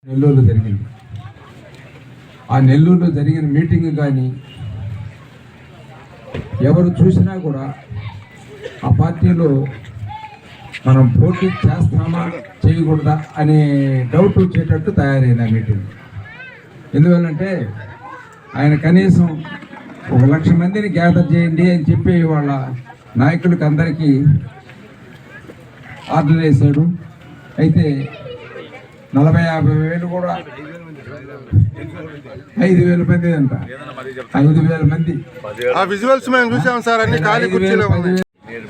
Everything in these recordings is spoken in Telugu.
నెల్లూరులో జరిగింది. ఆ నెల్లూరులో జరిగిన మీటింగ్ కానీ ఎవరు చూసినా కూడా ఆ పార్టీలో మనం పోటీ చేస్తామా చేయకూడదా అనే డౌట్ వచ్చేటట్టు తయారైంది ఆ మీటింగ్. ఎందువల్లంటే ఆయన కనీసం 1,00,000 మందిని గ్యాదర్ చేయండి అని చెప్పి వాళ్ళ నాయకులకు అందరికీ ఆర్డర్ వేశాడు. అయితే 40-50 వేలు కూడా 5,000 మంది అంట, 5,000 మంది. ఆ విజువల్స్ మేము చూసాం సార్, అన్ని ఖాళీ కుర్చీలే ఉన్నాయి.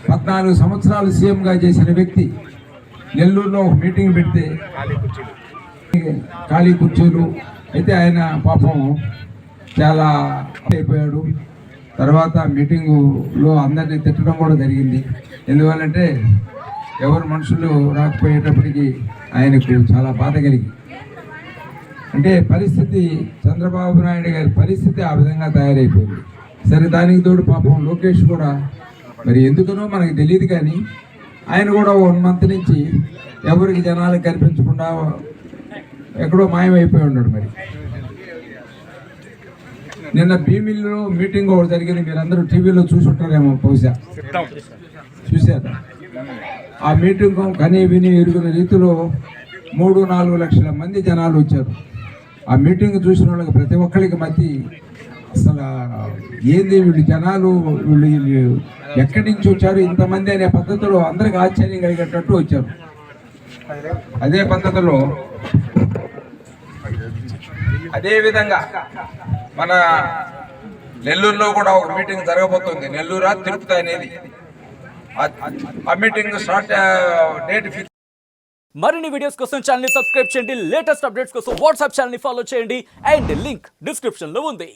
14 సంవత్సరాలు సీఎంగా చేసిన వ్యక్తి నెల్లూరులో ఒక మీటింగ్ పెడితే ఖాళీ కుర్చీలు. అయితే ఆయన పాపం చాలా అయిపోయాడు. తర్వాత మీటింగులో అందరినీ తిట్టడం కూడా జరిగింది. ఎందువల్లంటే ఎవరు మనుషులు రాకపోయేటప్పటికీ ఆయనకు చాలా బాధ కలిగి, అంటే పరిస్థితి చంద్రబాబు నాయుడు గారి పరిస్థితి ఆ విధంగా తయారైపోయింది. సరే, దానికి తోడు పాపం లోకేష్ కూడా మరి ఎందుకనో మనకు తెలియదు, కానీ ఆయన కూడా 1 మంత్ నుంచి ఎవరికి జనాలకు కనిపించకుండా ఎక్కడో మాయమైపోయి ఉన్నాడు. మరి నిన్న భీమిల్లో మీటింగ్ ఒకటి జరిగింది, మీరందరూ టీవీలో చూసుంటారేమో, బహుశా చూశారు. ఆ మీటింగ్ కనీ విని ఎరుగున రీతిలో 3-4 లక్షల మంది జనాలు వచ్చారు. ఆ మీటింగ్ చూసిన వాళ్ళకి ప్రతి ఒక్కరికి మధ్య అసలు ఏంది వీళ్ళు జనాలు, వీళ్ళు ఎక్కడి నుంచి వచ్చారు ఇంతమంది అనే పద్ధతిలో అందరికి ఆశ్చర్యం కలిగేటట్టు వచ్చారు. అదే పద్ధతిలో అదేవిధంగా మన నెల్లూరులో కూడా ఒక మీటింగ్ జరగబోతుంది. నెల్లూరు తిరుపతి అనేది ఆ మీటింగ్ స్టార్ట్ డేట్ ఫిక్స్. మరిన్ని వీడియోస్ కోసం ఛానల్ ని సబ్స్క్రైబ్ చేయండి. లేటెస్ట్ అప్డేట్స్ కోసం వాట్సాప్ ఛానల్ ని ఫాలో చేయండి. అండ్ లింక్ డిస్క్రిప్షన్ లో ఉంది.